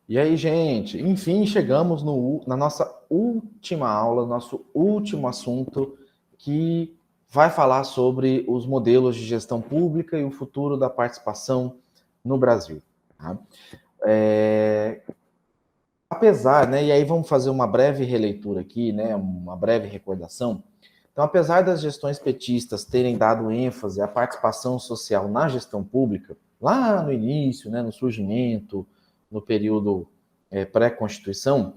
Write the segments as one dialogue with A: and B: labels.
A: E aí, gente, enfim, chegamos na nossa última aula, nosso último assunto, que vai falar sobre os modelos de gestão pública e o futuro da participação no Brasil. Tá? Apesar, né, e aí vamos fazer uma breve releitura aqui, né, uma breve recordação. Então, apesar das gestões petistas terem dado ênfase à participação social na gestão pública, lá no início, né, no surgimento, no período pré-constituição,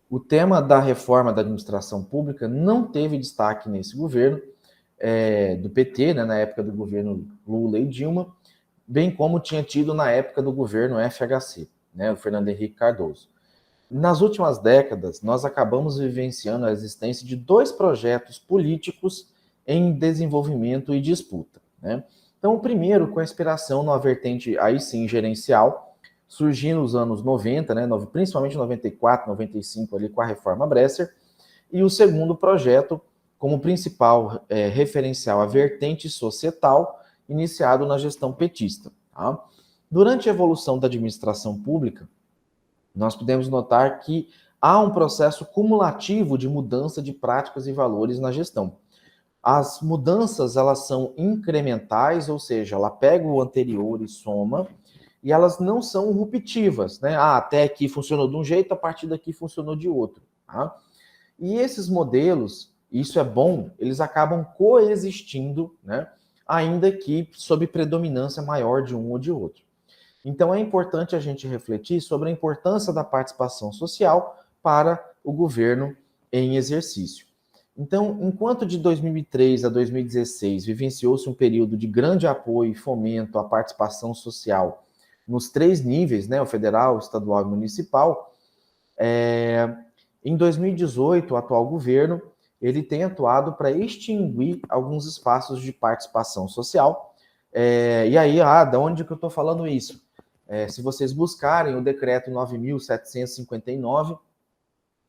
A: o tema da reforma da administração pública não teve destaque nesse governo do PT, né, na época do governo Lula e Dilma, bem como tinha tido na época do governo FHC, né, o Fernando Henrique Cardoso. Nas últimas décadas, nós acabamos vivenciando a existência de dois projetos políticos em desenvolvimento e disputa. Né? Então, o primeiro, com a inspiração numa vertente, aí sim, gerencial, surgindo nos anos 90, né, principalmente 94, 95, ali com a reforma Bresser, e o segundo projeto, como principal referencial, a vertente societal, iniciado na gestão petista. Tá? Durante a evolução da administração pública, nós podemos notar que há um processo cumulativo de mudança de práticas e valores na gestão. As mudanças, elas são incrementais, ou seja, ela pega o anterior e soma, e elas não são ruptivas, né? Até aqui funcionou de um jeito, a partir daqui funcionou de outro. Tá? E esses modelos, isso é bom, eles acabam coexistindo, né? Ainda que sob predominância maior de um ou de outro. Então, é importante a gente refletir sobre a importância da participação social para o governo em exercício. Então, enquanto de 2003 a 2016 vivenciou-se um período de grande apoio e fomento à participação social nos três níveis, né, o federal, o estadual e municipal, em 2018, o atual governo ele tem atuado para extinguir alguns espaços de participação social. E aí, de onde que eu estou falando isso? Se vocês buscarem o decreto 9.759,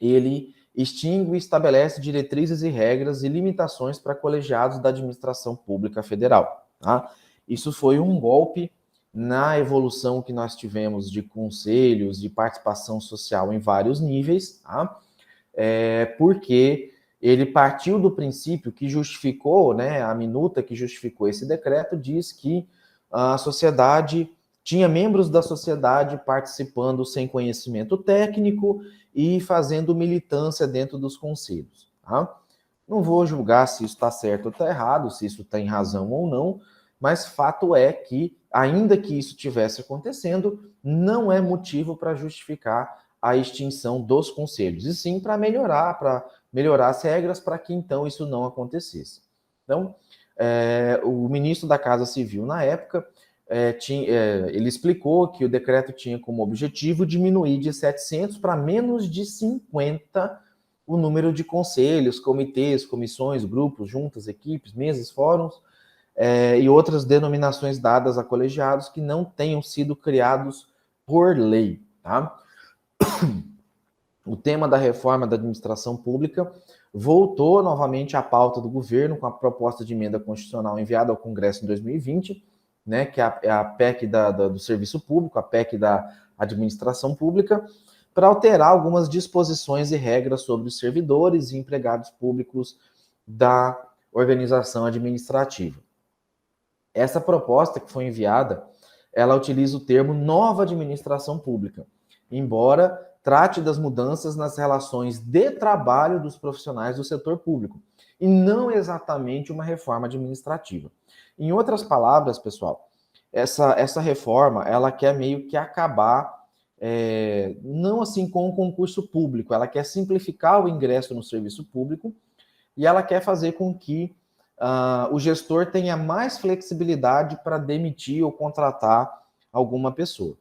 A: ele extingue e estabelece diretrizes e regras e limitações para colegiados da administração pública federal. Tá? Isso foi um golpe na evolução que nós tivemos de conselhos, de participação social em vários níveis, tá? Porque ele partiu do princípio que justificou, né, a minuta que justificou esse decreto diz que a sociedade tinha membros da sociedade participando sem conhecimento técnico e fazendo militância dentro dos conselhos. Tá? Não vou julgar se isso está certo ou está errado, se isso tem razão ou não, mas fato é que, ainda que isso estivesse acontecendo, não é motivo para justificar a extinção dos conselhos, e sim para melhorar as regras para que então isso não acontecesse. Então, o ministro da Casa Civil, na época, ele explicou que o decreto tinha como objetivo diminuir de 700 para menos de 50 o número de conselhos, comitês, comissões, grupos, juntas, equipes, mesas, fóruns e outras denominações dadas a colegiados que não tenham sido criados por lei. Tá? O tema da reforma da administração pública voltou novamente à pauta do governo com a proposta de emenda constitucional enviada ao Congresso em 2020, né, que é a PEC do Serviço Público, a PEC da Administração Pública, para alterar algumas disposições e regras sobre os servidores e empregados públicos da organização administrativa. Essa proposta que foi enviada, ela utiliza o termo nova administração pública, embora trate das mudanças nas relações de trabalho dos profissionais do setor público, e não exatamente uma reforma administrativa. Em outras palavras, pessoal, essa reforma, ela quer meio que acabar, não assim com o concurso público, ela quer simplificar o ingresso no serviço público, e ela quer fazer com que o gestor tenha mais flexibilidade para demitir ou contratar alguma pessoa.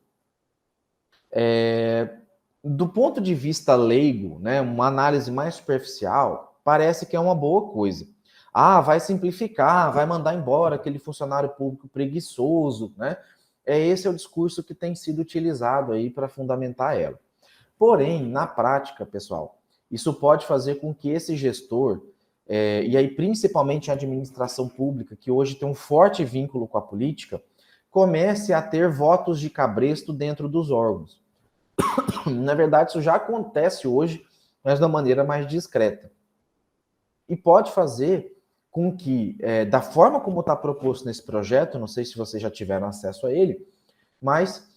A: Do ponto de vista leigo, né, uma análise mais superficial, parece que é uma boa coisa. Vai simplificar, vai mandar embora aquele funcionário público preguiçoso, né? Esse é o discurso que tem sido utilizado aí para fundamentar ela. Porém, na prática, pessoal, isso pode fazer com que esse gestor, e aí principalmente a administração pública, que hoje tem um forte vínculo com a política, comece a ter votos de cabresto dentro dos órgãos. Na verdade, isso já acontece hoje, mas de uma maneira mais discreta. E pode fazer com que, da forma como está proposto nesse projeto, não sei se vocês já tiveram acesso a ele, mas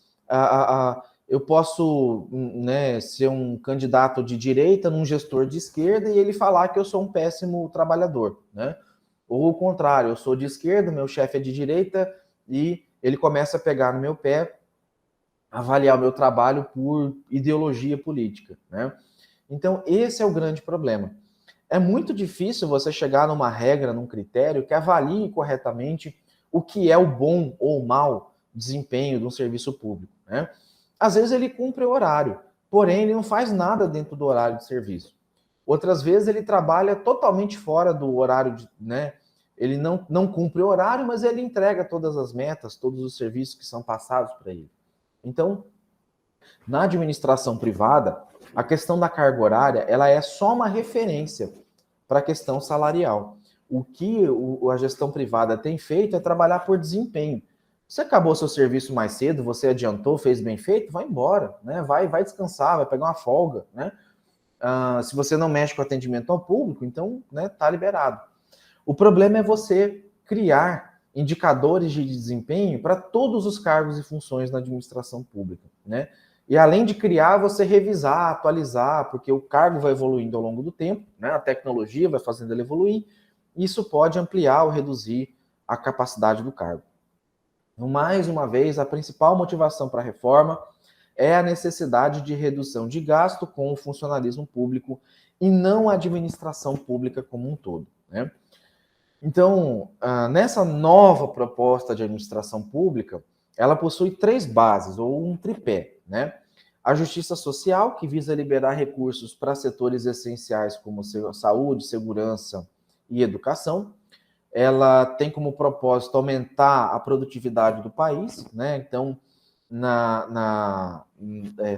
A: eu posso, né, ser um candidato de direita num gestor de esquerda e ele falar que eu sou um péssimo trabalhador, né? Ou o contrário, eu sou de esquerda, meu chefe é de direita e ele começa a pegar no meu pé, avaliar o meu trabalho por ideologia política, né? Então, esse é o grande problema. É muito difícil você chegar numa regra, num critério que avalie corretamente o que é o bom ou o mau desempenho de um serviço público, né? Às vezes ele cumpre o horário, porém ele não faz nada dentro do horário de serviço. Outras vezes ele trabalha totalmente fora do horário, né? Ele não cumpre o horário, mas ele entrega todas as metas, todos os serviços que são passados para ele. Então, na administração privada, a questão da carga horária, ela é só uma referência para a questão salarial. O que a gestão privada tem feito é trabalhar por desempenho. Você acabou seu serviço mais cedo, você adiantou, fez bem feito, vai embora, né? Vai descansar, vai pegar uma folga, né? Se você não mexe com atendimento ao público, então, né, tá liberado. O problema é você criar indicadores de desempenho para todos os cargos e funções na administração pública, né? E além de criar, você revisar, atualizar, porque o cargo vai evoluindo ao longo do tempo, né? A tecnologia vai fazendo ele evoluir, e isso pode ampliar ou reduzir a capacidade do cargo. Então, mais uma vez, a principal motivação para a reforma é a necessidade de redução de gasto com o funcionalismo público e não a administração pública como um todo, né? Então, nessa nova proposta de administração pública, ela possui 3 bases, ou um tripé, né? A justiça social, que visa liberar recursos para setores essenciais como saúde, segurança e educação. Ela tem como propósito aumentar a produtividade do país, né? Então,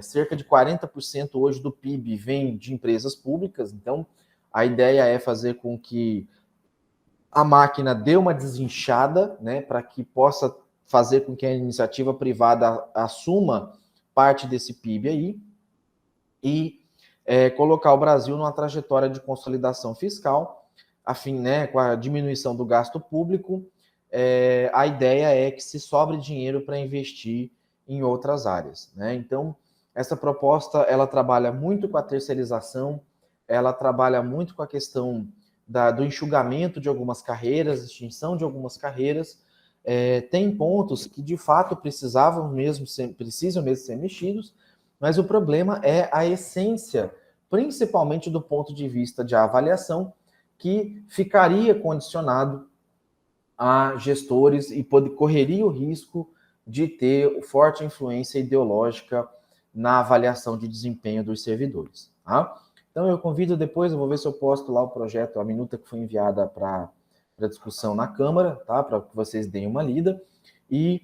A: cerca de 40% hoje do PIB vem de empresas públicas, então a ideia é fazer com que a máquina dê uma desinchada, né, para que possa fazer com que a iniciativa privada assuma parte desse PIB aí e colocar o Brasil numa trajetória de consolidação fiscal, a fim, né, com a diminuição do gasto público, a ideia é que se sobre dinheiro para investir em outras áreas, né? Então, essa proposta, ela trabalha muito com a terceirização, ela trabalha muito com a questão do enxugamento de algumas carreiras, extinção de algumas carreiras. Tem pontos que, de fato, precisam mesmo ser mexidos, mas o problema é a essência, principalmente do ponto de vista de avaliação, que ficaria condicionado a gestores e correria o risco de ter forte influência ideológica na avaliação de desempenho dos servidores, tá? Então eu convido depois, eu vou ver se eu posto lá o projeto, a minuta que foi enviada para discussão na Câmara, tá? Para que vocês deem uma lida. E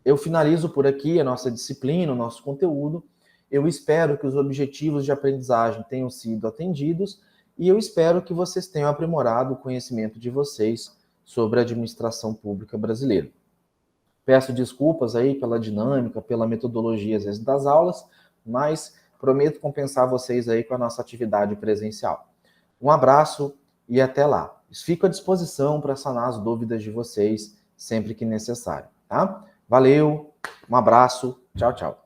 A: eu finalizo por aqui a nossa disciplina, o nosso conteúdo. Eu espero que os objetivos de aprendizagem tenham sido atendidos e eu espero que vocês tenham aprimorado o conhecimento de vocês sobre a administração pública brasileira. Peço desculpas aí pela dinâmica, pela metodologia às vezes das aulas, mas prometo compensar vocês aí com a nossa atividade presencial. Um abraço e até lá. Fico à disposição para sanar as dúvidas de vocês sempre que necessário, tá? Valeu, um abraço, tchau, tchau.